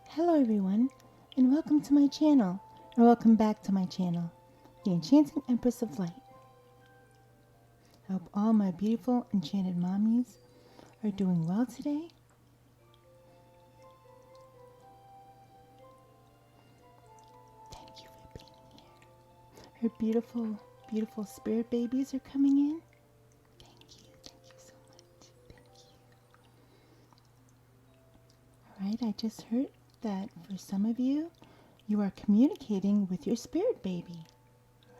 Hello everyone, and welcome to my channel, or welcome back to my channel, the Enchanting Empress of Light. I hope all my beautiful enchanted mommies are doing well today. Thank you for being here. Her beautiful, beautiful spirit babies are coming in. Thank you so much. Thank you. Alright, I just heard that for some of you, you are communicating with your spirit baby,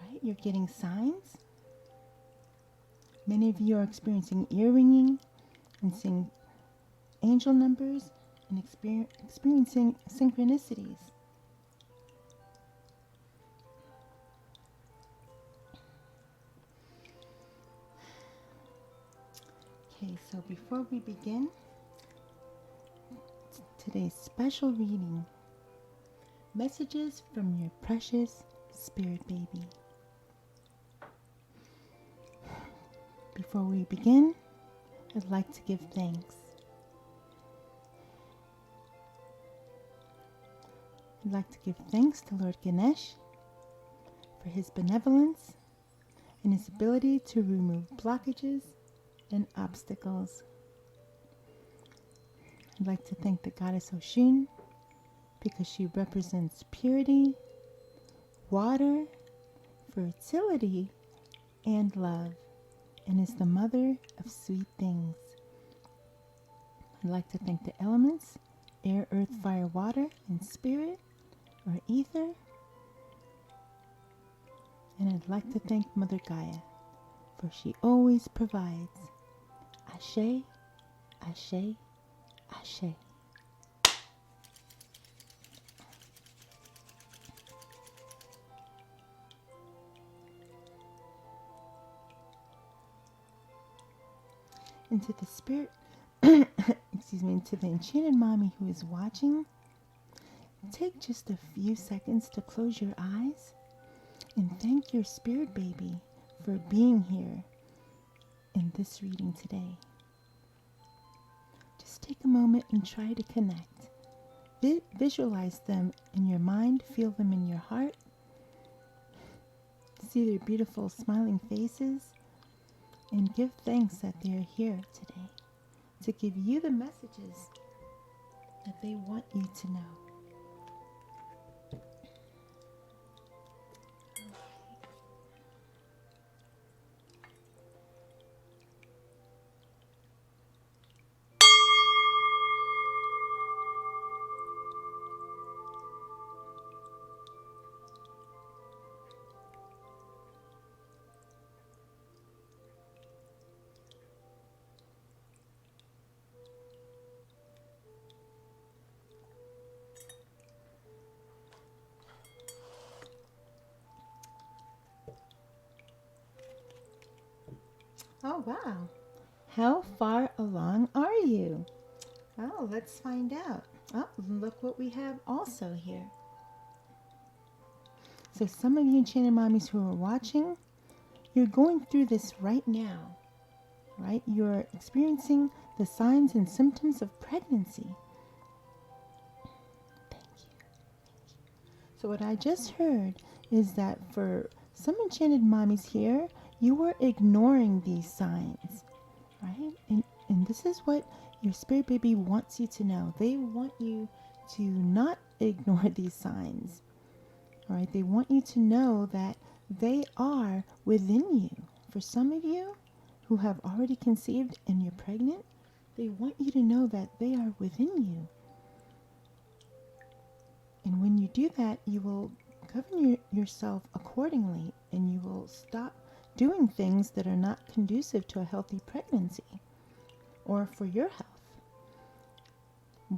right? You're getting signs. Many of you are experiencing ear ringing and seeing angel numbers and experiencing synchronicities. Okay, so before we begin today's special reading, messages from your precious spirit baby. Before we begin, I'd like to give thanks. I'd like to give thanks to Lord Ganesh for his benevolence and his ability to remove blockages and obstacles. I'd like to thank the goddess Oshun because she represents purity, water, fertility, and love, and is the mother of sweet things. I'd like to thank the elements, air, earth, fire, water, and spirit, or ether. And I'd like to thank Mother Gaia, for she always provides. Ashe, Ashe, Ashe. And to the spirit, excuse me, to the enchanted mommy who is watching, take just a few seconds to close your eyes and thank your spirit baby for being here in this reading today. Just take a moment and try to connect. Visualize them in your mind, feel them in your heart, see their beautiful smiling faces, and give thanks that they are here today to give you the messages that they want you to know. Oh, wow. How far along are you? Oh, let's find out. Oh, look what we have also here. So some of you enchanted mommies who are watching, you're going through this right now, right? You're experiencing the signs and symptoms of pregnancy. Thank you. So what I just heard is that for some enchanted mommies here, you are ignoring these signs, right? And this is what your spirit baby wants you to know. They want you to not ignore these signs, all right? They want you to know that they are within you. For some of you who have already conceived and you're pregnant, they want you to know that they are within you. And when you do that, you will govern yourself accordingly, and you will stop doing things that are not conducive to a healthy pregnancy or for your health,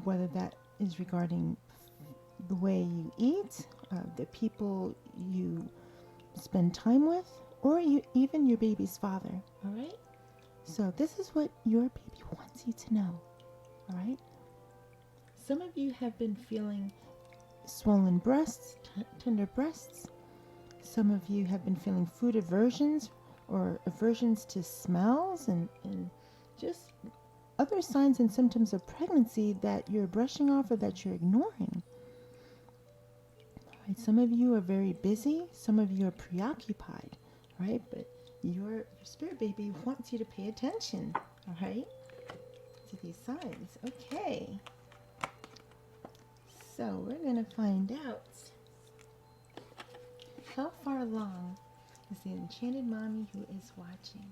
whether that is regarding the way you eat, the people you spend time with, or even your baby's father. All right, so this is what your baby wants you to know. All right, some of you have been feeling swollen breasts, tender breasts. Some of you have been feeling food aversions or aversions to smells and just other signs and symptoms of pregnancy that you're brushing off or that you're ignoring. Right? Some of you are very busy, some of you are preoccupied, right? But your spirit baby wants you to pay attention, all right, to these signs. Okay. So we're going to find out how far along is the enchanted mommy who is watching.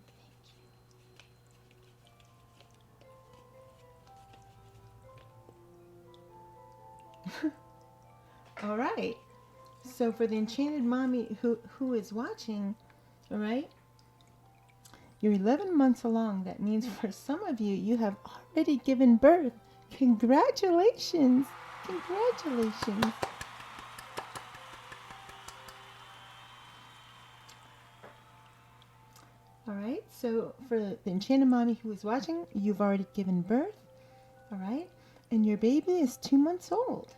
Thank you. All right. So for the enchanted mommy who is watching, all right, you're 11 months along. That means for some of you, you have already given birth. Congratulations. Congratulations. All right. So for the enchanted mommy who is watching, you've already given birth. All right. And your baby is 2 months old.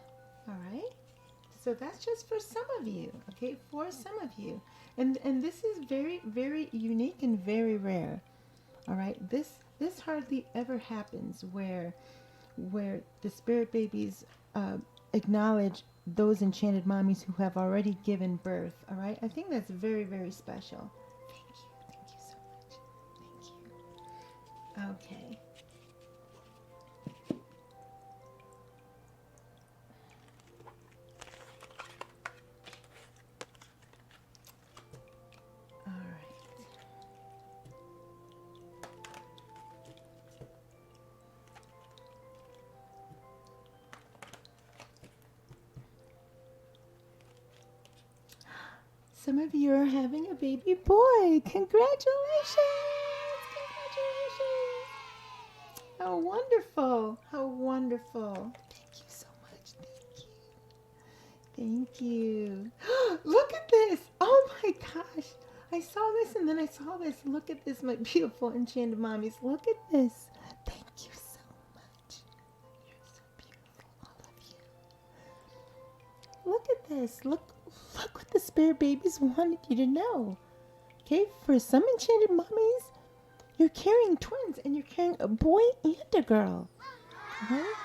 All right. So that's just for some of you, okay? For some of you. And this is very, very unique and very rare. All right? This hardly ever happens where the spirit babies acknowledge those enchanted mommies who have already given birth. All right? I think that's very, very special. Thank you so much. Thank you. Okay. Some of you are having a baby boy. Congratulations! Congratulations! How wonderful! How wonderful! Thank you so much. Thank you. Thank you. Look at this! Oh my gosh! I saw this and then I saw this. Look at this, my beautiful enchanted mommies. Look at this. Thank you so much. You're so beautiful, all of you. Look at this. Look what the spirit babies wanted you to know. Okay, for some enchanted mommies, you're carrying twins and you're carrying a boy and a girl. Right?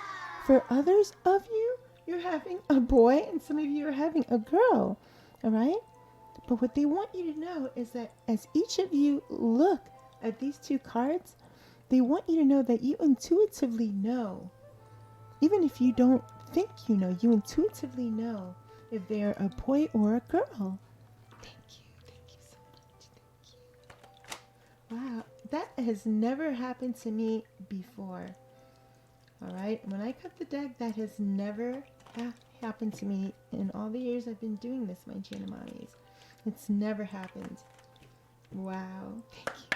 For others of you, you're having a boy and some of you are having a girl. All right? But what they want you to know is that as each of you look at these two cards, they want you to know that you intuitively know. Even if you don't think you know, you intuitively know if they're a boy or a girl. Thank you so much. Thank you. Wow, that has never happened to me before. All right, when I cut the deck, that has never happened to me in all the years I've been doing this, my enchanted mommies. It's never happened. Wow, thank you.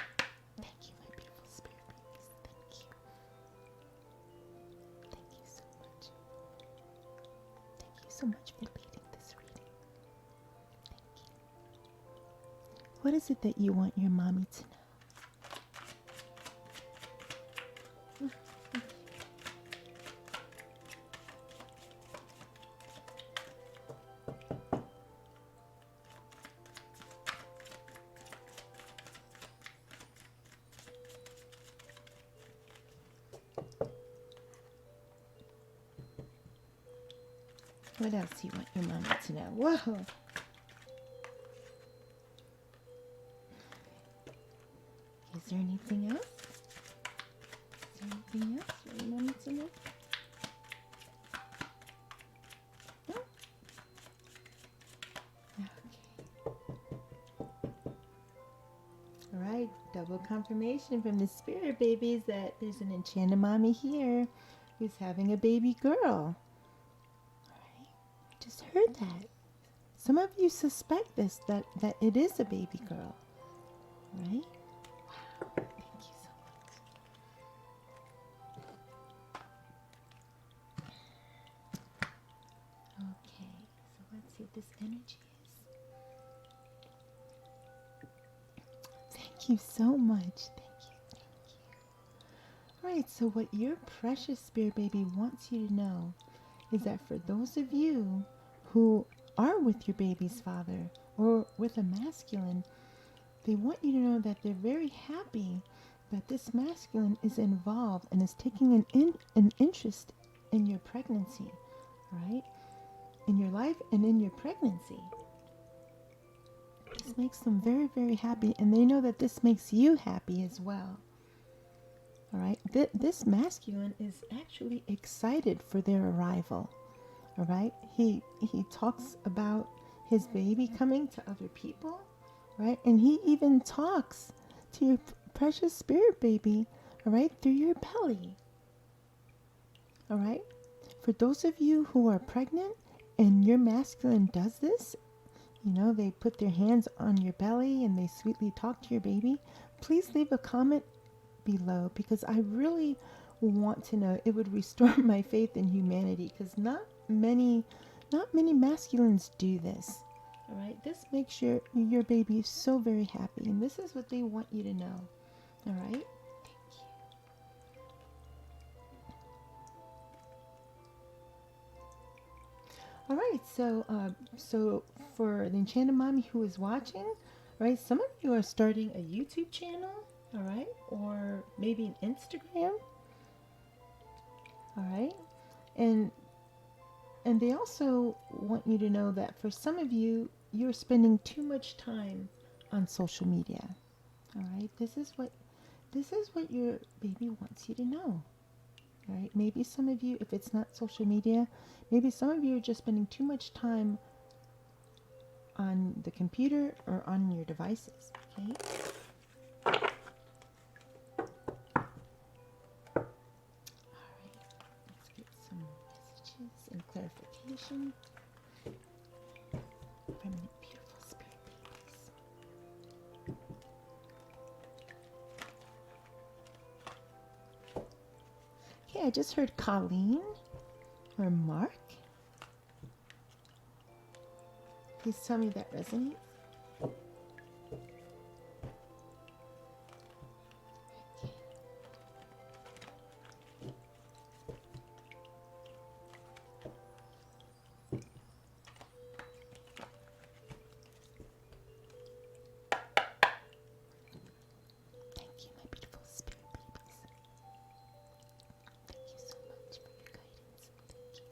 Thank you, my beautiful spirit babies. Thank you. Thank you so much. Thank you so much for leading this reading. Thank you. What is it that you want your mommy to know? What else do you want your mommy to know? Whoa! Is there anything else? Is there anything else for your mommy to know? No? Okay. Alright, double confirmation from the spirit babies that there's an enchanted mommy here who's having a baby girl. Just heard that. Some of you suspect this, that it is a baby girl. Right? Wow. Thank you so much. Okay. So let's see what this energy is. Thank you so much. Thank you. Alright, so what your precious spirit baby wants you to know is that for those of you who are with your baby's father or with a masculine, they want you to know that they're very happy that this masculine is involved and is taking an interest in your pregnancy, right? In your life and in your pregnancy. This makes them very, very happy, and they know that this makes you happy as well. All right, this masculine is actually excited for their arrival. All right, he talks about his baby coming to other people, right? And he even talks to your precious spirit baby, all right, through your belly. All right, for those of you who are pregnant and your masculine does this, you know, they put their hands on your belly and they sweetly talk to your baby, please leave a comment below, because I really want to know. It would restore my faith in humanity, because not many masculines do this. All right, this makes your baby so very happy, and this is what they want you to know. All right, thank you. All right, so for the Enchanted Mommy who is watching, right, some of you are starting a YouTube channel, all right, or maybe an Instagram, all right, and they also want you to know that for some of you, you're spending too much time on social media, all right. This is what your baby wants you to know. Right? Maybe some of you, if it's not social media, maybe some of you are just spending too much time on the computer or on your devices. Okay? Alright, let's get some messages and clarification from the beautiful spirit babies. Okay, I just heard Colleen or Mark. Please tell me that resonates. Thank you, my beautiful spirit babies. Thank you so much for your guidance. Thank you.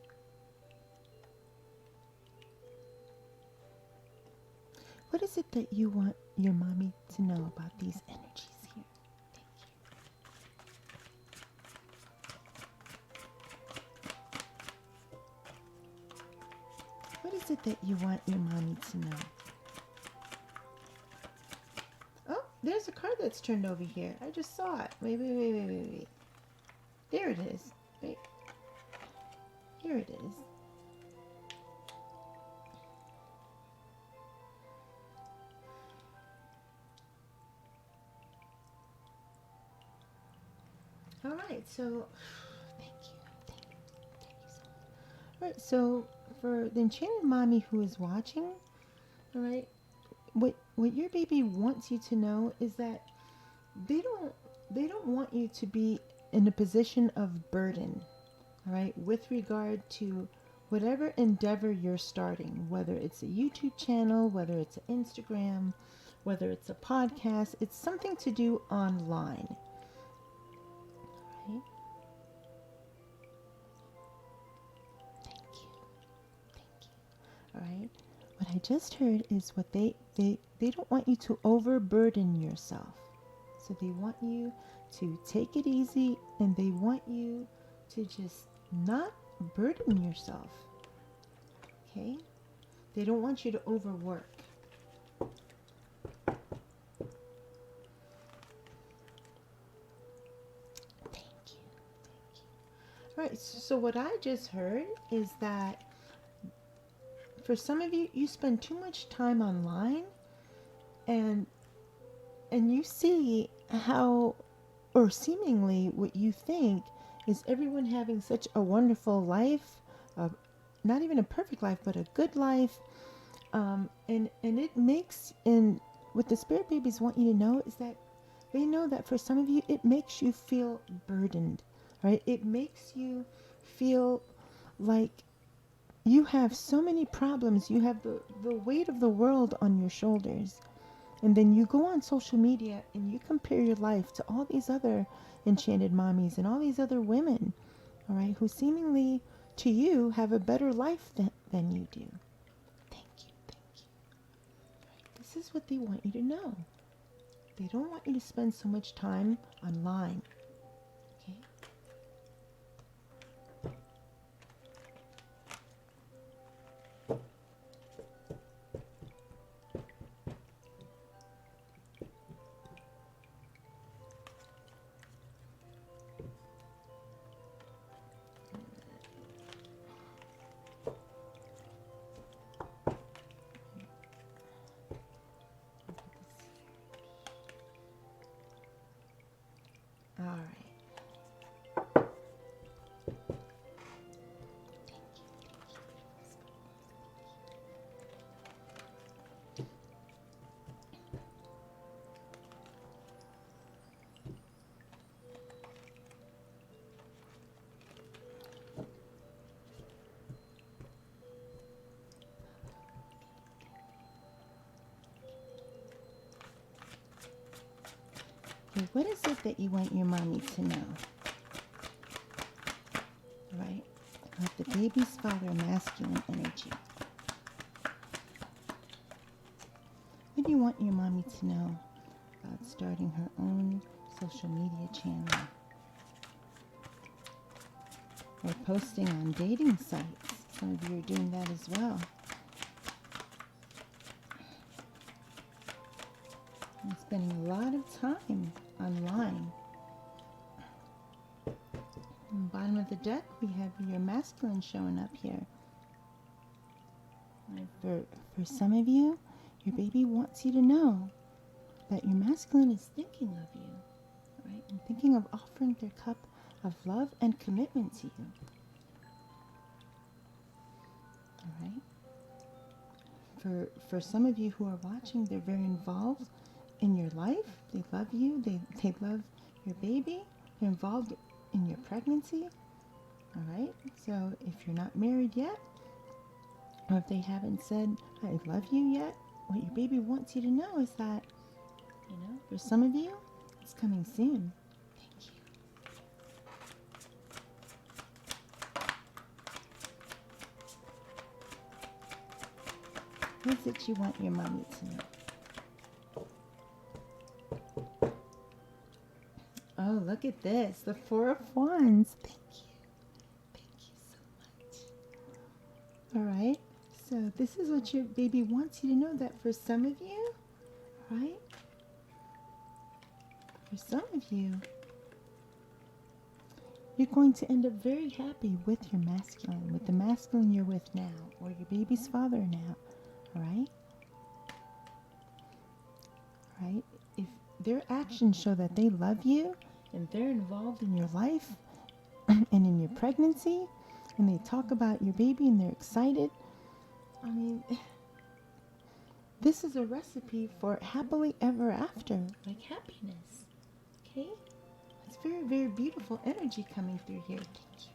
What is it that you want your mommy to know about these energies here? Thank you. What is it that you want your mommy to know? Oh, there's a card that's turned over here. I just saw it. Wait. There it is. Wait. Here it is. All right, so thank you so much. All right, so for the Enchanted Mommy who is watching, all right, what your baby wants you to know is that they don't want you to be in a position of burden, all right, with regard to whatever endeavor you're starting, whether it's a YouTube channel, whether it's an Instagram, whether it's a podcast, it's something to do online. Right? Thank you. All right. What I just heard is what they don't want you to overburden yourself. So they want you to take it easy, and they want you to just not burden yourself. Okay? They don't want you to overwork. Thank you. All right, so what I just heard is that for some of you, you spend too much time online, and you see how, or seemingly what you think is everyone having such a wonderful life, not even a perfect life, but a good life, and it makes, and what the spirit babies want you to know is that they know that for some of you, it makes you feel burdened, right? It makes you feel like you have so many problems. You have the weight of the world on your shoulders. And then you go on social media and you compare your life to all these other enchanted mommies and all these other women, all right, who seemingly to you have a better life than you do. Thank you, thank you. Right, this is what they want you to know. They don't want you to spend so much time online. Okay? All right. Okay, what is it that you want your mommy to know? Right? About the baby's father, masculine energy. What do you want your mommy to know about starting her own social media channel? Or posting on dating sites. Some of you are doing that as well. And spending a lot of time online. On the bottom of the deck, we have your masculine showing up here. And for some of you, your baby wants you to know that your masculine is thinking of you, right? And thinking of offering their cup of love and commitment to you. All right? For some of you who are watching, they're very involved in your life. They love you. They love your baby. They're involved in your pregnancy. All right? So if you're not married yet, or if they haven't said, I love you yet, what your baby wants you to know is that, you know, for some of you, it's coming soon. Thank you. What is it you want your mommy to know? Oh, look at this. The Four of Wands. Thank you. Thank you so much. All right. So this is what your baby wants you to know, that for some of you, right? For some of you, you're going to end up very happy with your masculine, with the masculine you're with now, or your baby's father now. All right? All right? If their actions show that they love you and they're involved in your life and in your pregnancy, and they talk about your baby and they're excited, I mean, this is a recipe for happily ever after, like happiness. Okay? It's very, very beautiful energy coming through here. Thank you.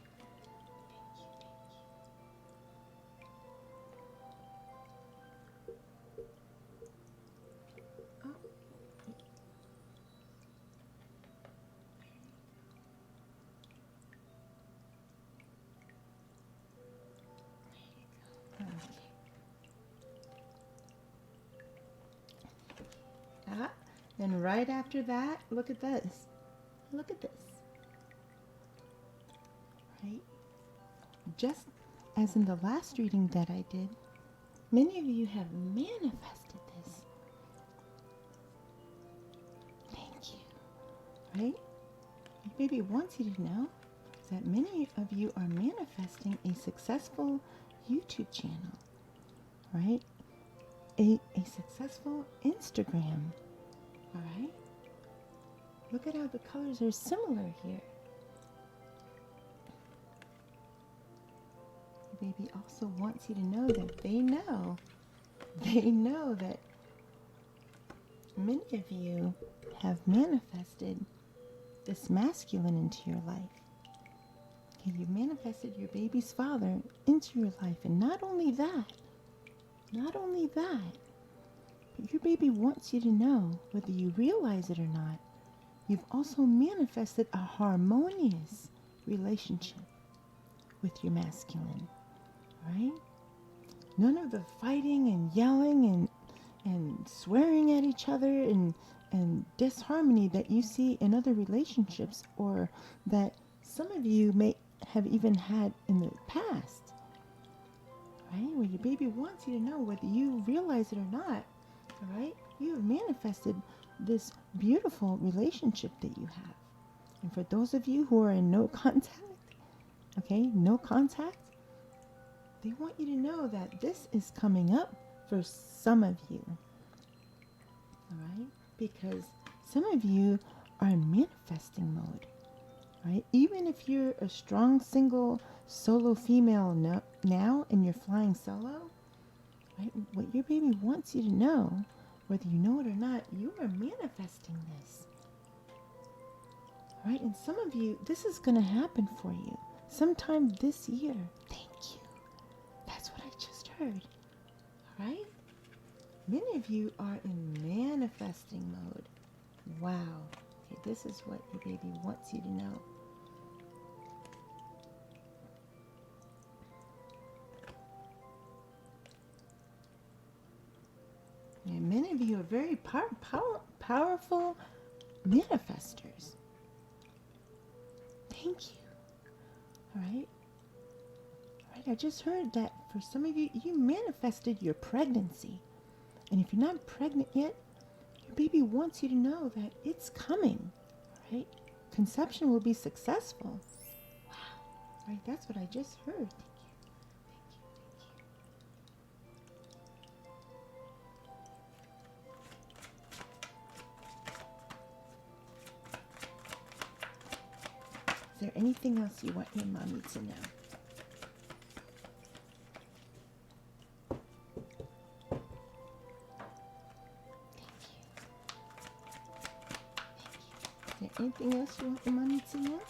And right after that, look at this. Look at this. Right? Just as in the last reading that I did, many of you have manifested this. Thank you. Right? What baby wants you to know is that many of you are manifesting a successful YouTube channel. Right? A successful Instagram. All right? Look at how the colors are similar here. The baby also wants you to know that they know that many of you have manifested this masculine into your life. Okay, you manifested your baby's father into your life. And not only that, But your baby wants you to know, whether you realize it or not, you've also manifested a harmonious relationship with your masculine, right? None of the fighting and yelling and swearing at each other and disharmony that you see in other relationships, or that some of you may have even had in the past, right? Where your baby wants you to know, whether you realize it or not, all right? You have manifested this beautiful relationship that you have. And for those of you who are in no contact, okay, no contact, they want you to know that this is coming up for some of you, all right? Because some of you are in manifesting mode, right? Even if you're a strong single solo female now and you're flying solo, right? What your baby wants you to know, whether you know it or not, you are manifesting this, right? And some of you, this is going to happen for you sometime this year. Thank you. That's what I just heard, all right? Many of you are in manifesting mode. Wow. Okay, this is what your baby wants you to know. And many of you are very powerful manifestors. Thank you. All right. All right. I just heard that for some of you, you manifested your pregnancy. And if you're not pregnant yet, your baby wants you to know that it's coming. Right? Conception will be successful. Wow. Right. That's what I just heard. Is there anything else you want your mommy to know? Thank you. Is there anything else you want your mommy to know?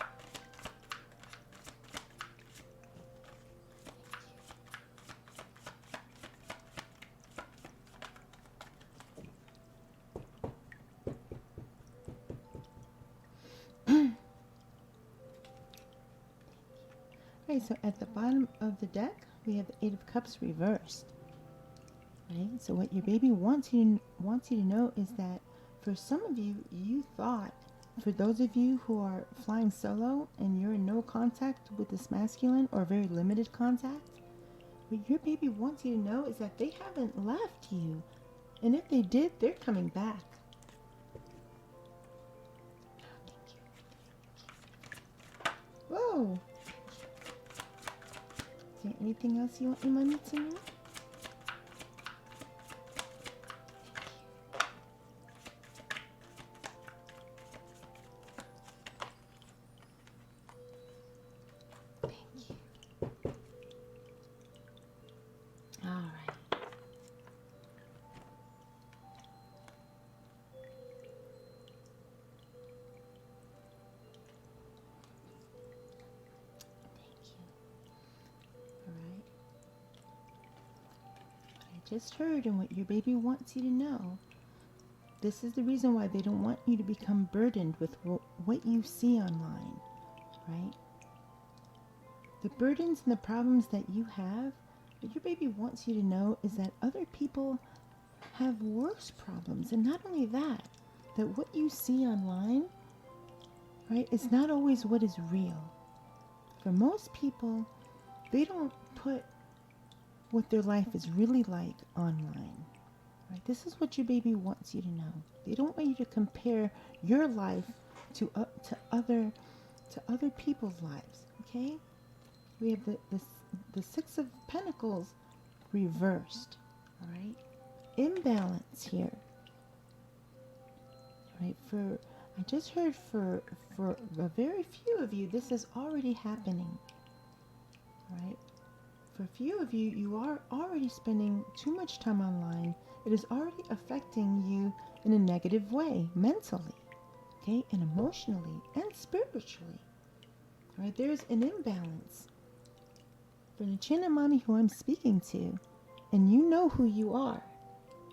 Okay, so at the bottom of the deck, we have the Eight of Cups reversed. Right? So what your baby wants you to know is that for some of you, you thought, for those of you who are flying solo and you're in no contact with this masculine or very limited contact, what your baby wants you to know is that they haven't left you. And if they did, they're coming back. Whoa! Is there anything else you want your mommy to know? Thank you. All right. Just heard and what your baby wants you to know. This is the reason why they don't want you to become burdened with what you see online, right? The burdens and the problems that you have, what your baby wants you to know is that other people have worse problems. And not only that, that what you see online, right, is not always what is real. For most people, they don't put what their life is really like online. Right? This is what your baby wants you to know. They don't want you to compare your life to other people's lives. Okay? We have the Six of Pentacles reversed. All right? Imbalance here. All right? I just heard for a very few of you, this is already happening. All right? For a few of you, you are already spending too much time online. It is already affecting you in a negative way, mentally, okay, and emotionally, and spiritually. All right, there's an imbalance. For Enchanted Mommy, who I'm speaking to, and you know who you are,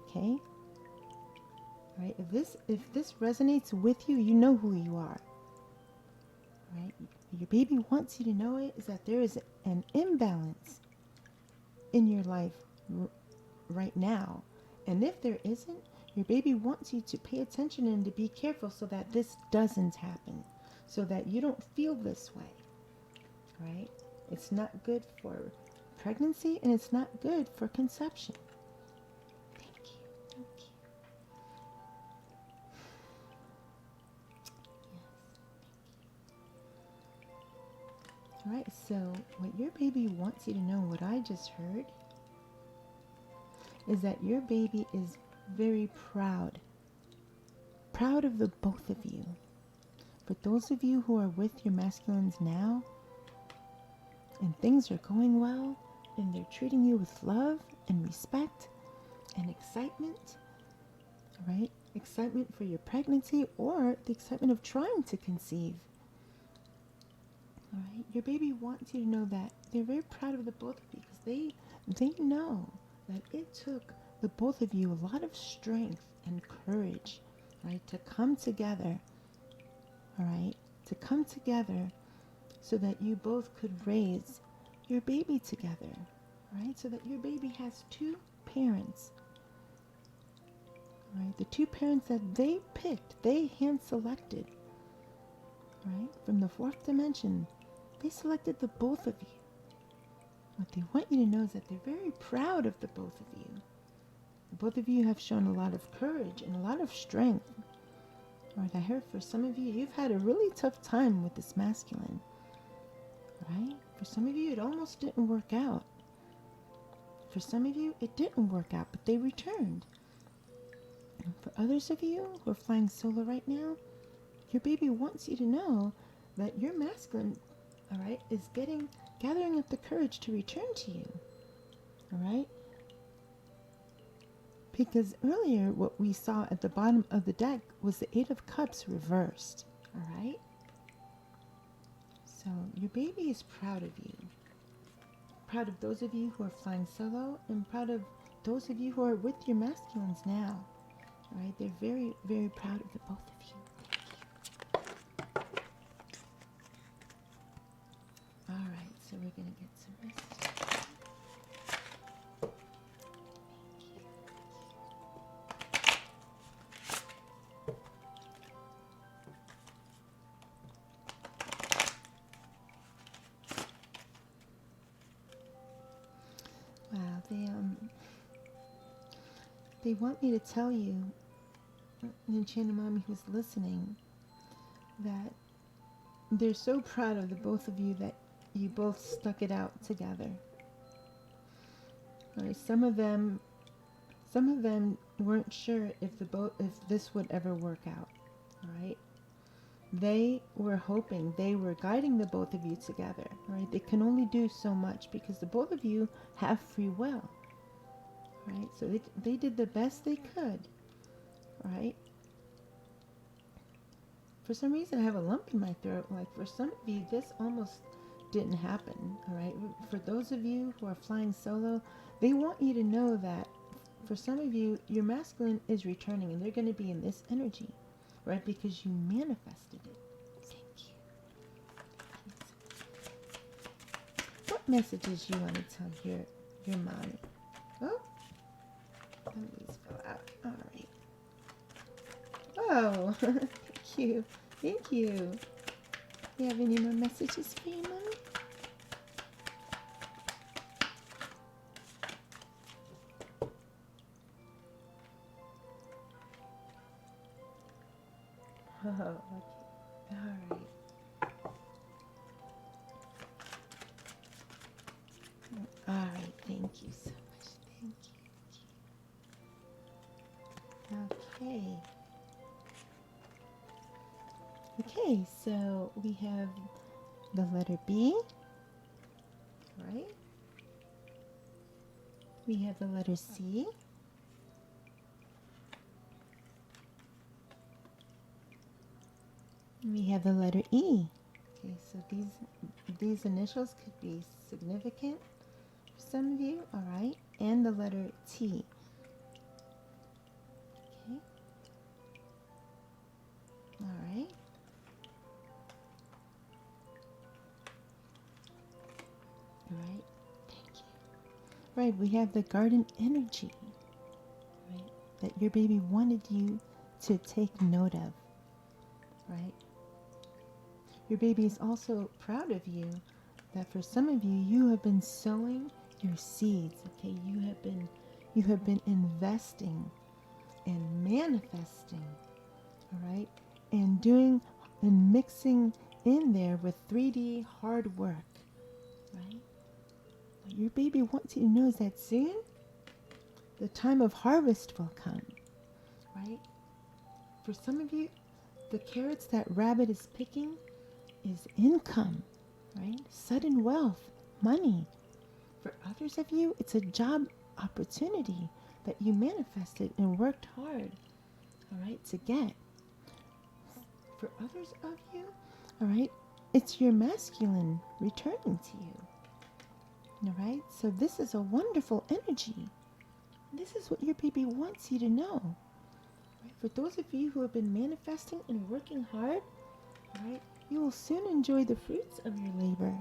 okay? right? If this resonates with you, you know who you are, right? Your baby wants you to know it, is that there is an imbalance in your life right now. And if there isn't, your baby wants you to pay attention and to be careful so that this doesn't happen, so that you don't feel this way, right? It's not good for pregnancy and it's not good for conception. Thank you. Thank you. Yes. All right, so what your baby wants you to know, what I just heard, is that your baby is very proud of the both of you. For those of you who are with your masculines now, and things are going well, and they're treating you with love and respect and excitement, right? Excitement for your pregnancy or the excitement of trying to conceive. All right, your baby wants you to know that they're very proud of the both of you, because they know that it took the both of you a lot of strength and courage, right, to come together, all right, to come together so that you both could raise your baby together, right, so that your baby has two parents, right, the two parents that they picked, they hand selected, right, from the fourth dimension. They selected the both of you. What they want you to know is that they're very proud of the both of you. Both of you have shown a lot of courage and a lot of strength. Right, I heard for some of you, you've had a really tough time with this masculine. Right? For some of you, it almost didn't work out. For some of you, it didn't work out, but they returned. And for others of you who are flying solo right now, your baby wants you to know that your masculine, all right, is gathering up the courage to return to you. All right? Because earlier what we saw at the bottom of the deck was the Eight of Cups reversed. All right? So your baby is proud of you. Proud of those of you who are flying solo, and proud of those of you who are with your masculines now. All right? They're very, very proud of the both of you. All right, so we're going to get some rest. Wow, they want me to tell you, an enchanted mommy who's listening, that they're so proud of the both of you that you both stuck it out together. All right, some of them weren't sure if this would ever work out. All right, they were hoping, they were guiding the both of you together. All right, they can only do so much because the both of you have free will. Right, so they did the best they could. Right. For some reason, I have a lump in my throat. Like for some of you, this almost didn't happen. All right. For those of you who are flying solo, they want you to know that for some of you, your masculine is returning, and they're going to be in this energy, right? Because you manifested it. Thank you. What messages you want to tell your mom? Oh, these fell out. All right. Oh, thank you. Thank you. Do you have any more messages for you, Mommy? Oh, okay. All right. All right. Thank you so much. Thank you. Okay. Okay, so we have the letter B, right? We have the letter C. We have the letter E. Okay, so these initials could be significant for some of you, all right? And the letter T. Okay. right, we have the garden energy, right, that your baby wanted you to take note of, right? Your baby is also proud of you, that for some of you, you have been sowing your seeds, okay? You have been investing and manifesting, all right? And doing and mixing in there with 3D hard work, right? What your baby wants you to know is that soon the time of harvest will come, right? For some of you, the carrots that rabbit is picking is income, right? Sudden wealth, money. For others of you, it's a job opportunity that you manifested and worked hard, all right, to get. For others of you, all right, it's your masculine returning to you, all right? So this is a wonderful energy. This is what your baby wants you to know, right? For those of you who have been manifesting and working hard, all right, you will soon enjoy the fruits of your labor,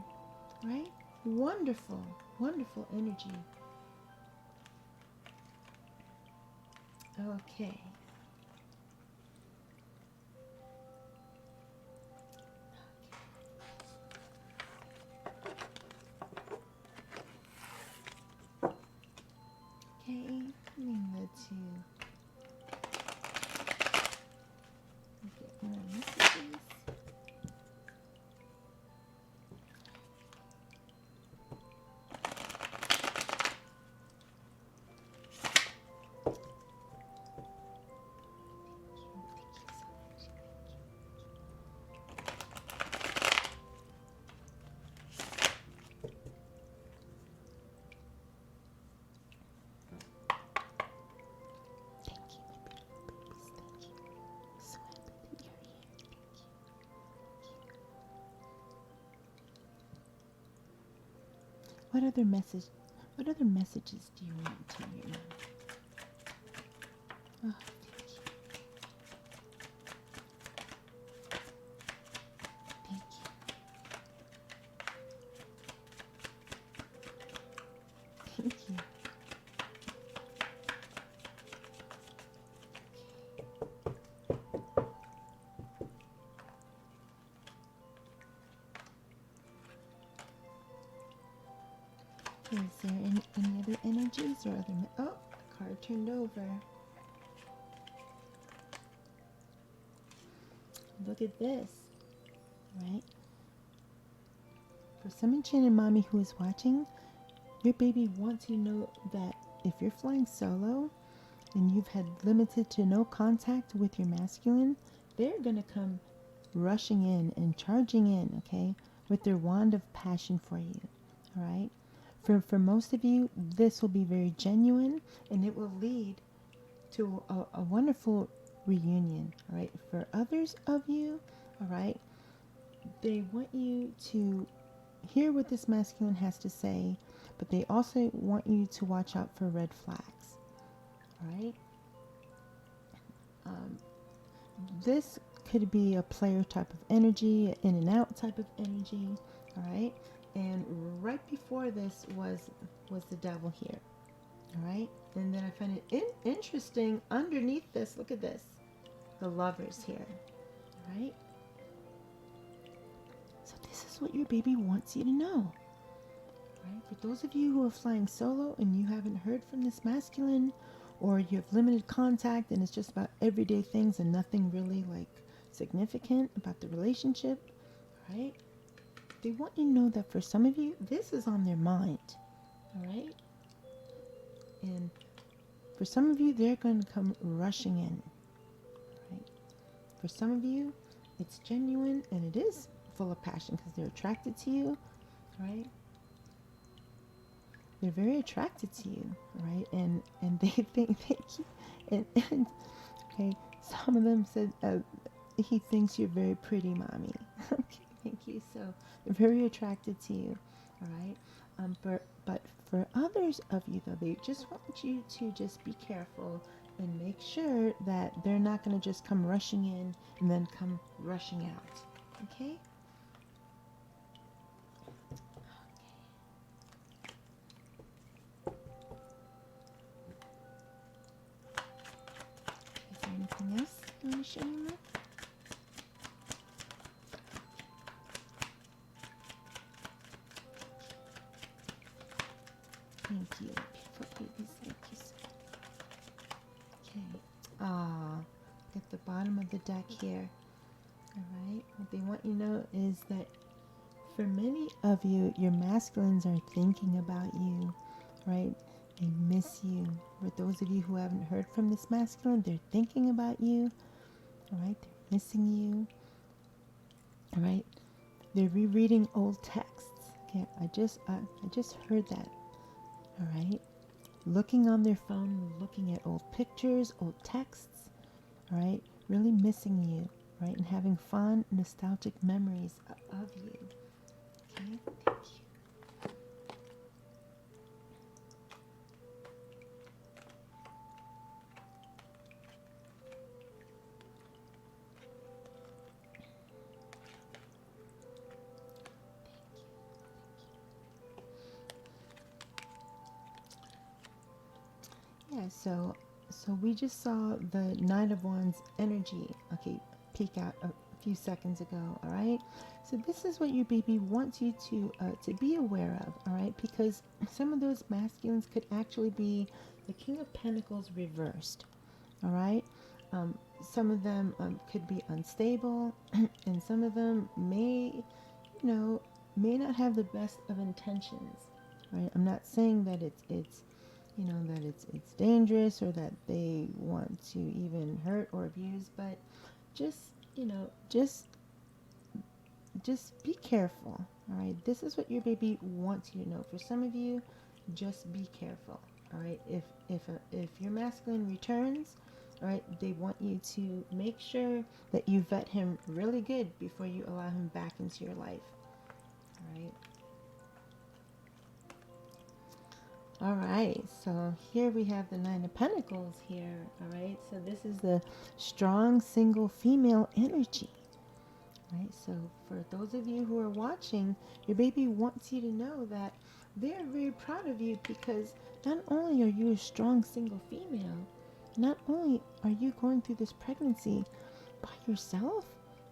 right? Wonderful, wonderful energy. Okay. Okay, let me go to get more messages. What other messages do you want to hear now? Oh, thank you. Thank you. Is there any other energies or other... Oh, card turned over. Look at this, right? For some enchanted mommy who is watching, your baby wants you to know that if you're flying solo and you've had limited to no contact with your masculine, they're going to come rushing in and charging in, okay, with their wand of passion for you, all right? For most of you, this will be very genuine, and it will lead to a wonderful reunion, all right? For others of you, all right, they want you to hear what this masculine has to say, but they also want you to watch out for red flags, all right? This could be a player type of energy, in and out type of energy, all right? And right before this was the devil here, all right? And then I find it interesting underneath this, look at this, the lovers here, all right? So this is what your baby wants you to know, right? For those of you who are flying solo and you haven't heard from this masculine, or you have limited contact and it's just about everyday things and nothing really like significant about the relationship, right? They want you to know that for some of you, this is on their mind, all right? And for some of you, they're going to come rushing in, right? For some of you, it's genuine and it is full of passion because they're attracted to you, right? They're very attracted to you, right? And they think and okay, some of them said he thinks you're very pretty, mommy. Okay, thank you. So they're very attracted to you, all right? But for others of you though, they just want you to just be careful and make sure that they're not going to just come rushing in and then come rushing out. Okay? Let me show you more. Thank you. For babies like you said. Okay. At the bottom of the deck here. Alright. What they want you to know is that for many of you, your masculines are thinking about you, right? They miss you. For those of you who haven't heard from this masculine, they're thinking about you, all right? They're missing you, all right? They're rereading old texts. Okay, I just heard that, all right? Looking on their phone, looking at old pictures, old texts, all right? Really missing you, right? And having fond, nostalgic memories of you. Okay, thank you. Yeah, so we just saw the Nine of Wands energy, okay, peek out a few seconds ago, all right? So this is what your baby wants you to be aware of, all right? Because some of those masculines could actually be the King of Pentacles reversed, all right? Some of them could be unstable, and some of them may not have the best of intentions, right? I'm not saying that it's that it's dangerous or that they want to even hurt or abuse, but just just be careful, all right? This is what your baby wants you to know. For some of you, just be careful, all right? If your masculine returns, all right, they want you to make sure that you vet him really good before you allow him back into your life, all right? All right, so here we have the Nine of Pentacles here, all right? So this is the strong single female energy, right? So for those of you who are watching, your baby wants you to know that they're very proud of you, because not only are you a strong single female, not only are you going through this pregnancy by yourself,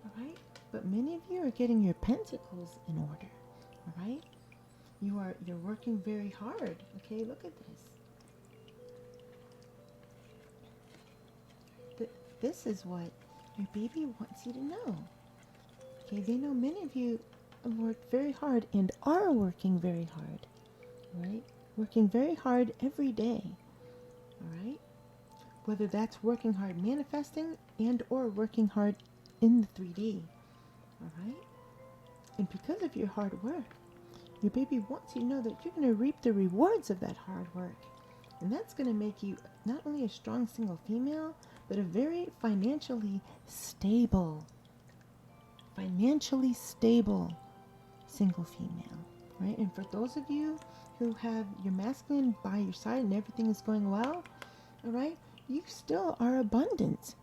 all right? But many of you are getting your pentacles in order, all right? You're working very hard. Okay, look at this. This is what your baby wants you to know. Okay, they know many of you have worked very hard and are working very hard. Right? Working very hard every day. All right? Whether that's working hard manifesting and or working hard in the 3D. All right? And because of your hard work, your baby wants you to know that you're going to reap the rewards of that hard work. And that's going to make you not only a strong single female, but a very financially stable single female. Right? And for those of you who have your masculine by your side and everything is going well, all right, you still are abundant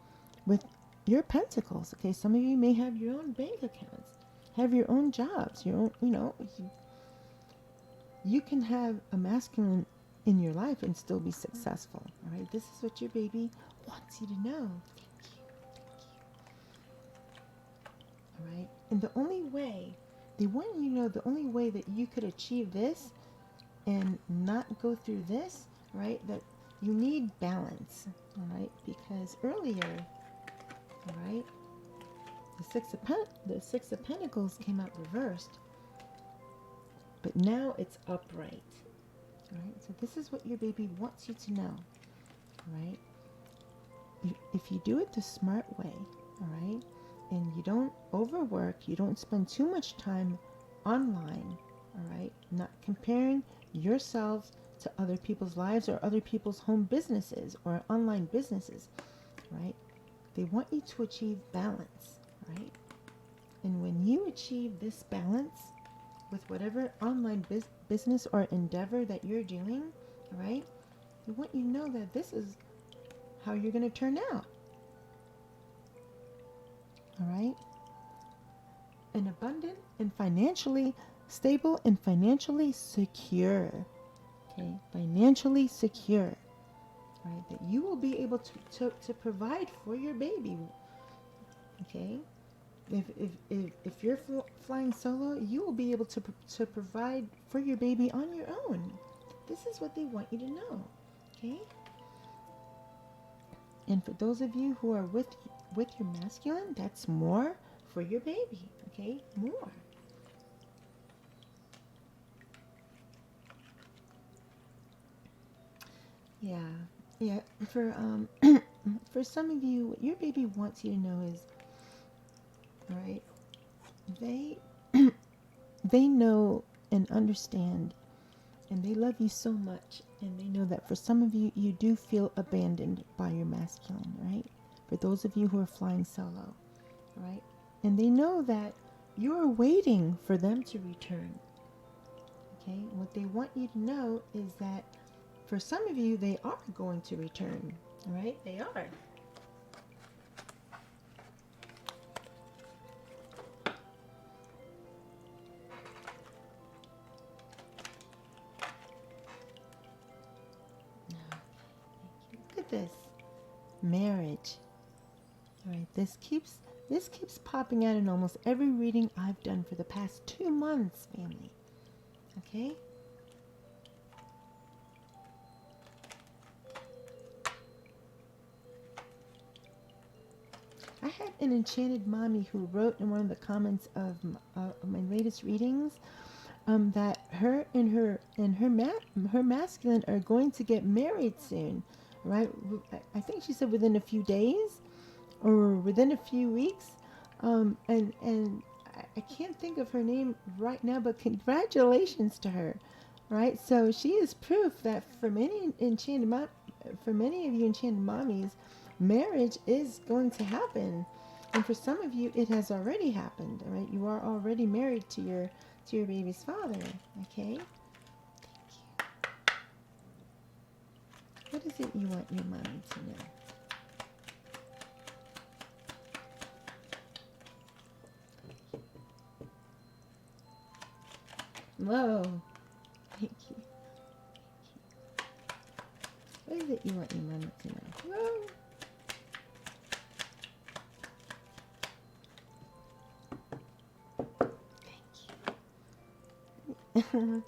with your pentacles. Okay, some of you may have your own bank accounts, have your own jobs, your own, you can have a masculine in your life and still be successful. All right, this is what your baby wants you to know. Thank you. All right, and the only way they want you to know, the only way that you could achieve this and not go through this, right, that you need balance. All right, because earlier, all right, the Six of Pentacles came out reversed, but now it's upright. All right, so this is what your baby wants you to know. All right, if you do it the smart way, all right, and you don't overwork, you don't spend too much time online, all right, not comparing yourselves to other people's lives or other people's home businesses or online businesses, right? They want you to achieve balance, right? And when you achieve this balance with whatever online business or endeavor that you're doing, right? They want you to know that this is how you're going to turn out. All right? And abundant and financially stable and financially secure. Okay? Financially secure. right? That you will be able to provide for your baby, okay? If you're flying solo, you will be able to provide for your baby on your own. This is what they want you to know, okay? And for those of you who are with your masculine, that's more for your baby, okay? More. Yeah. For for some of you, what your baby wants you to know is, all right, they they know and understand, and they love you so much, and they know that for some of you, you do feel abandoned by your masculine, right? For those of you who are flying solo, right? And they know that you're waiting for them to return, okay? What they want you to know is that for some of you, they are going to return, all right? They are. Look at this. Marriage. All right, this keeps popping out in almost every reading I've done for the past 2 months, family. Okay? I had an enchanted mommy who wrote in one of the comments of my latest readings that her and her masculine are going to get married soon, right? I think she said within a few days or within a few weeks. And I can't think of her name right now, but congratulations to her, right? So she is proof that for many of you enchanted mommies, marriage is going to happen, and for some of you, it has already happened. All right, you are already married to your baby's father. Okay. What is it you want your mommy to know? Whoa. Thank you. What is it you want your mommy to know? Whoa. Thank you.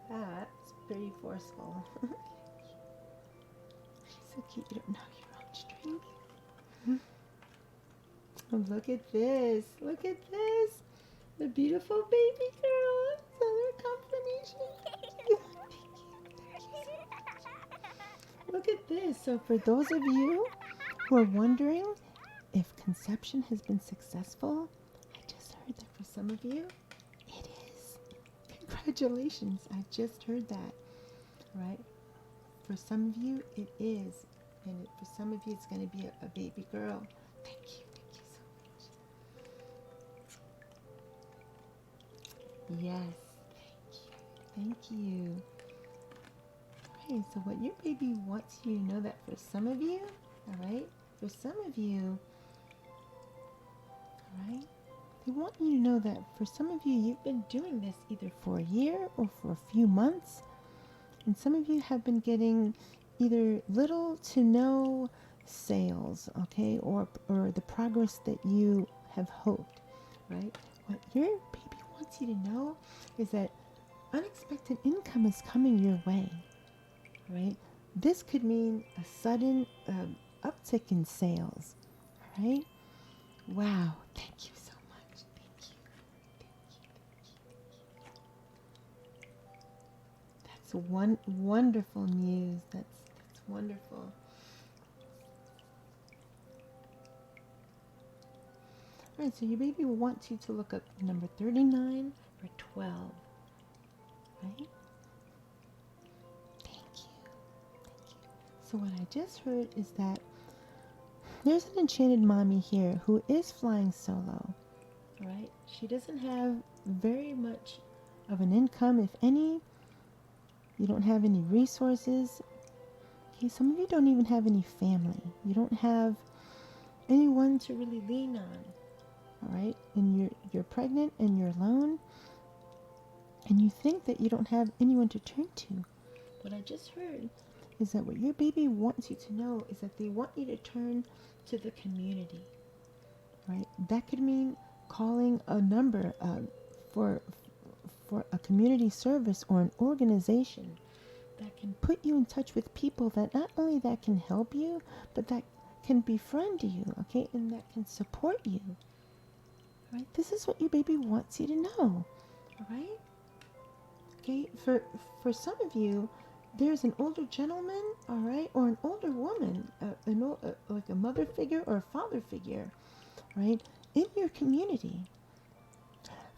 That's pretty forceful. She's so cute. You don't know your own strings. Oh, look at this. Look at this. The beautiful baby girl. Another confirmation. Look at this. So for those of you who are wondering if conception has been successful, I just heard that for some of you, it is. Congratulations. I just heard that. Right? For some of you, it is. And for some of you, it's going to be a baby girl. Thank you. Thank you so much. Yes. Thank you. Okay, so what your baby wants you to know that for some of you, all right, for some of you, all right, they want you to know that for some of you, you've been doing this either for a year or for a few months, and some of you have been getting either little to no sales, okay, or the progress that you have hoped, right? What your baby wants you to know is that unexpected income is coming your way, right? This could mean a sudden uptick in sales, right? Wow, thank you so much. Thank you. That's wonderful news. That's wonderful. All right, so your baby wants you to look up number 39 or 12, right? So what I just heard is that there's an enchanted mommy here who is flying solo, right? She doesn't have very much of an income, if any. You don't have any resources. Okay, some of you don't even have any family. You don't have anyone to really lean on, all right? And you're pregnant and you're alone, and you think that you don't have anyone to turn to. What I just heard is that what your baby wants you to know is that they want you to turn to the community, right? That could mean calling a number for a community service or an organization that can put you in touch with people that not only that can help you, but that can befriend you, okay, and that can support you, right? This is what your baby wants you to know, all right? Okay, for some of you, there's an older gentleman, all right, or an older woman, like a mother figure or a father figure, right, in your community.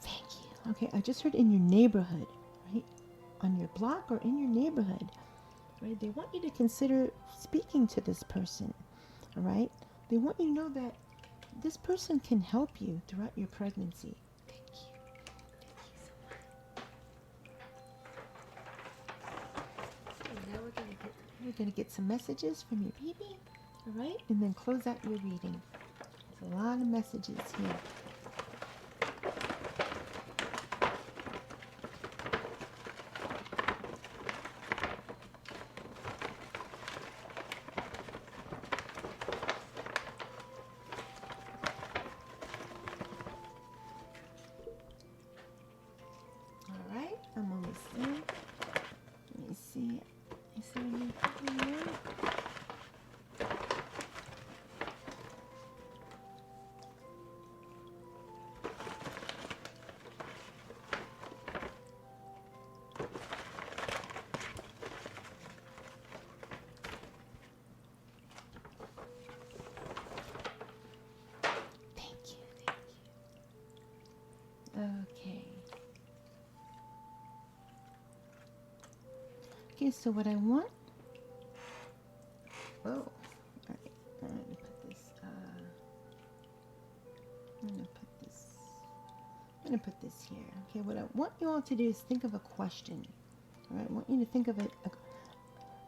Thank you. Okay, I just heard in your neighborhood, right, on your block or in your neighborhood, right? They want you to consider speaking to this person, all right? They want you to know that this person can help you throughout your pregnancy. Thank you. Thank you so much. Okay, now we're gonna get some messages from your baby, all right? And then close out your reading. There's a lot of messages here. I'm almost there. Let me see. Is there anything here? Thank you. Okay. Okay, so what I want, I'm gonna put this here. Okay, what I want you all to do is think of a question. All right, I want you to think of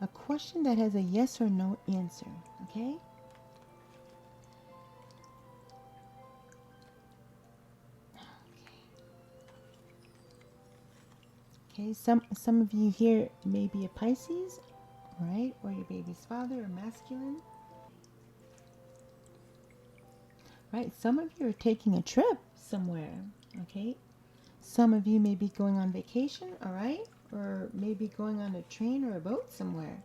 a question that has a yes or no answer. Okay. Okay, some of you here may be a Pisces, right? Or your baby's father or masculine. Right? Some of you are taking a trip somewhere, okay? Some of you may be going on vacation, all right? Or maybe going on a train or a boat somewhere.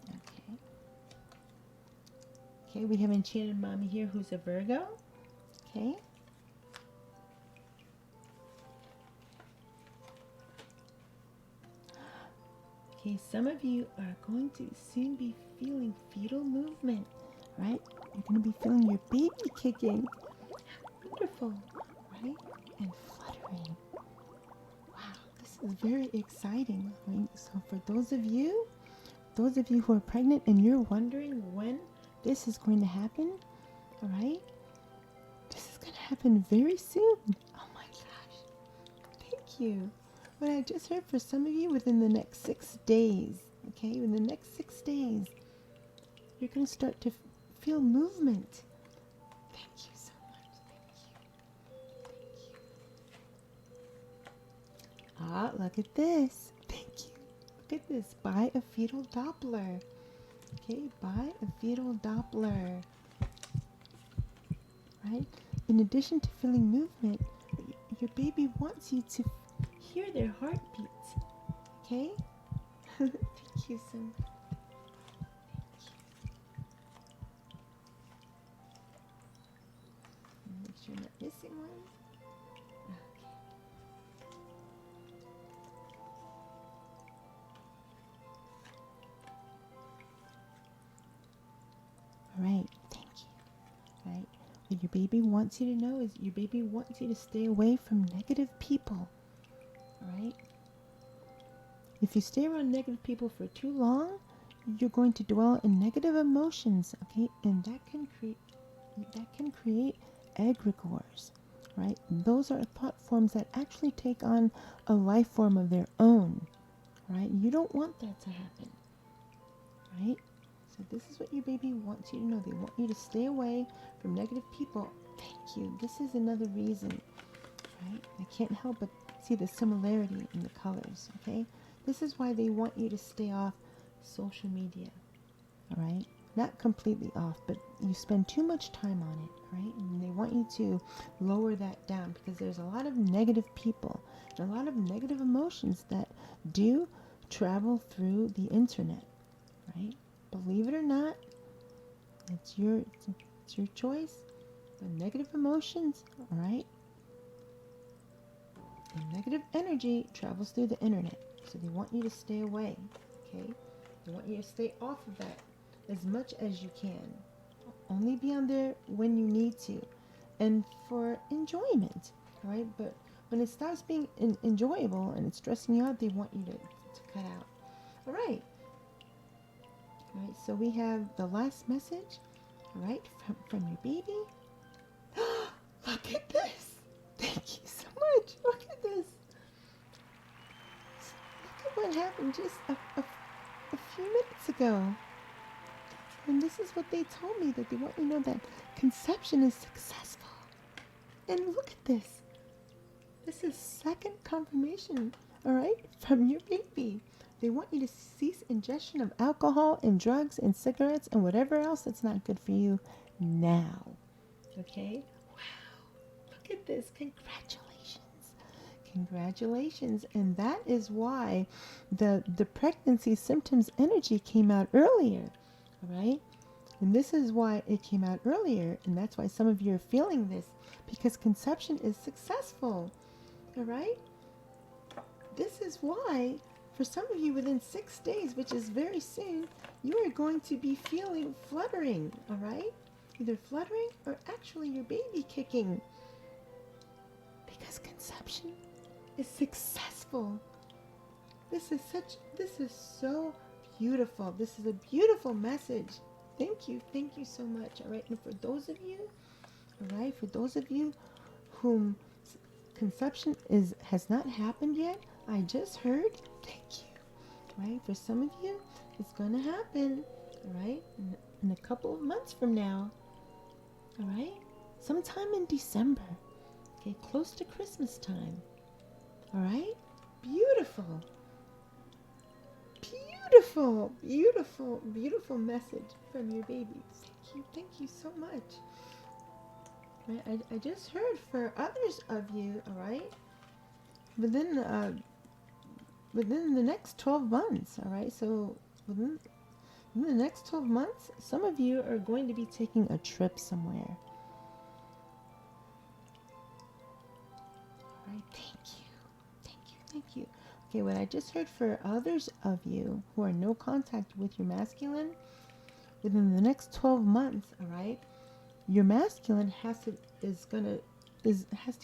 Okay. Okay, we have Enchanted Mommy here who's a Virgo. Okay. Okay, some of you are going to soon be feeling fetal movement, right? You're going to be feeling your baby kicking. Wonderful, right? And fluttering. Wow, this is very exciting. Right? So for those of you who are pregnant and you're wondering when this is going to happen, all right? This is going to happen very soon. Oh my gosh. Thank you. What I just heard for some of you within the next 6 days, okay? In the next 6 days, you're going to start to feel movement. Thank you so much. Thank you. Ah, look at this. Thank you. Look at this. Buy a fetal Doppler. Okay, buy a fetal Doppler. Right? In addition to feeling movement, your baby wants you to hear their heartbeats. Okay? Thank you so much. Make sure I'm not missing one. Okay. Alright, thank you. Right? What your baby wants you to know is your baby wants you to stay away from negative people. Alright? If you stay around negative people for too long, you're going to dwell in negative emotions, okay? And that can create egregores, right? Those are thought forms that actually take on a life form of their own, right? You don't want that to happen, right? So this is what your baby wants you to know. They want you to stay away from negative people. Thank you. This is another reason, right? I can't help but see the similarity in the colors, okay? This is why they want you to stay off social media, all right? Not completely off, but you spend too much time on it, right? And they want you to lower that down because there's a lot of negative people and a lot of negative emotions that do travel through the internet, right? Believe it or not, it's your choice. The negative emotions, all right? And negative energy travels through the internet. So they want you to stay away, okay? They want you to stay off of that as much as you can. Only be on there when you need to and for enjoyment, all right? But when it starts being enjoyable and it's stressing you out, they want you to cut out. All right. All right, so we have the last message, all right, from your baby. Look at this. Thank you so much. Look at this. Look at what happened just a few minutes ago. And this is what they told me, that they want you to know that conception is successful. And look at this. This is second confirmation, all right, from your baby. They want you to cease ingestion of alcohol and drugs and cigarettes and whatever else that's not good for you now. Okay? Wow. Look at this. Congratulations. Congratulations. And that is why the pregnancy symptoms energy came out earlier. All right? And this is why it came out earlier. And that's why some of you are feeling this, because conception is successful. All right? This is why, for some of you, within 6 days, which is very soon, you are going to be feeling fluttering, all right? Either fluttering or actually your baby kicking. Because conception is successful. This is so beautiful. This is a beautiful message. Thank you so much, all right? And for those of you, all right, for those of you whom conception has not happened yet, I just heard, thank you, right? For some of you, it's going to happen, all right? In a couple of months from now, all right? Sometime in December, okay, close to Christmas time, all right? Beautiful, beautiful, beautiful, beautiful message from your baby. Thank you so much. Right? I just heard for others of you, all right? Within the next 12 months, all right? So within the next 12 months, some of you are going to be taking a trip somewhere. All right, thank you. Okay, what I just heard for others of you who are no contact with your masculine, within the next 12 months, all right? Your masculine has to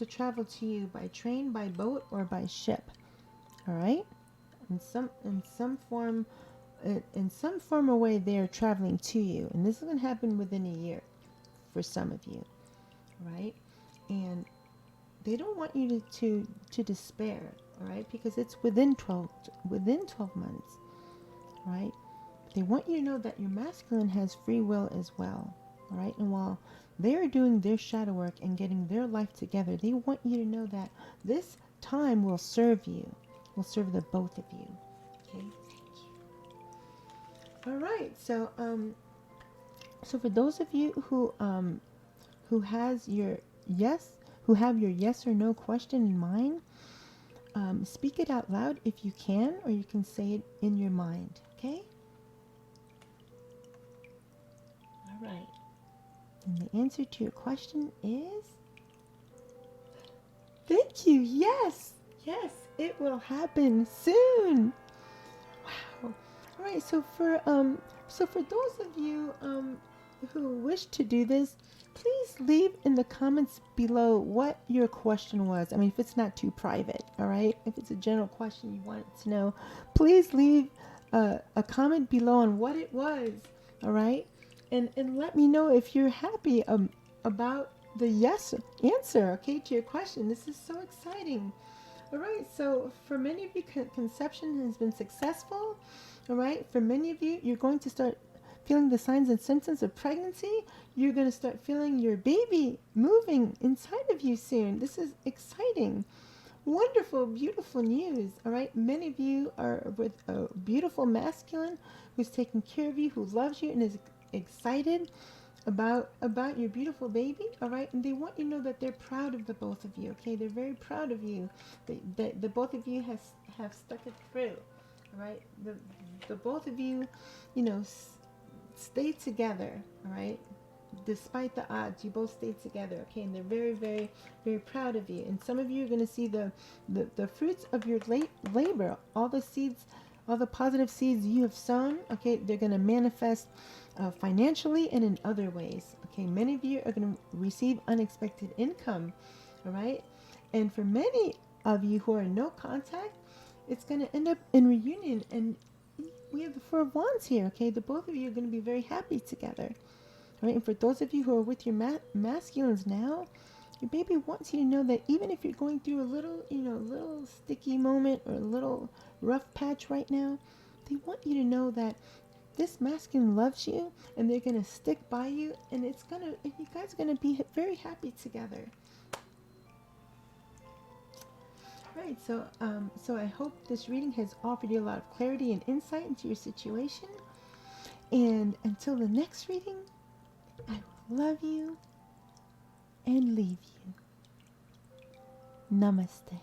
travel to you by train, by boat, or by ship. All right? In some form or way, they are traveling to you, and this is going to happen within a year for some of you. Right? And they don't want you to despair. All right? Because it's within 12 months. Right? They want you to know that your masculine has free will as well. All right, and while they're doing their shadow work and getting their life together, they want you to know that this time will serve you, will serve the both of you. Okay, thank you. All right, so for those of you who have your yes or no question in mind, speak it out loud if you can, or you can say it in your mind. Okay. All right. And the answer to your question is, thank you. Yes, it will happen soon. Wow. All right. So for those of you who wish to do this, please leave in the comments below what your question was. I mean, if it's not too private, all right. If it's a general question you want to know, please leave a comment below on what it was. All right. And let me know if you're happy about the yes answer, okay, to your question. This is so exciting. All right, so for many of you, conception has been successful. All right, for many of you, you're going to start feeling the signs and symptoms of pregnancy. You're going to start feeling your baby moving inside of you soon. This is exciting. wonderful, beautiful news. All right. Many of you are with a beautiful masculine who's taking care of you, who loves you, and is excited about your beautiful baby. All right. And they want you to know that they're proud of the both of you. Okay. They're very proud of you. The both of you have stuck it through. All right. The both of you, you know, stay together. All right. Despite the odds, you both stayed together, okay? And they're very, very, very proud of you. And some of you are going to see the fruits of your labor, all the seeds, all the positive seeds you have sown, okay? They're going to manifest financially and in other ways, okay? Many of you are going to receive unexpected income, all right? And for many of you who are in no contact, it's going to end up in reunion. And we have the Four of Wands here, okay? The both of you are going to be very happy together. Right? And for those of you who are with your masculines now, your baby wants you to know that even if you're going through a little, little sticky moment or a little rough patch right now, they want you to know that this masculine loves you and they're going to stick by you, and you guys are going to be very happy together. Right, so I hope this reading has offered you a lot of clarity and insight into your situation. And until the next reading, I love you and leave you. Namaste.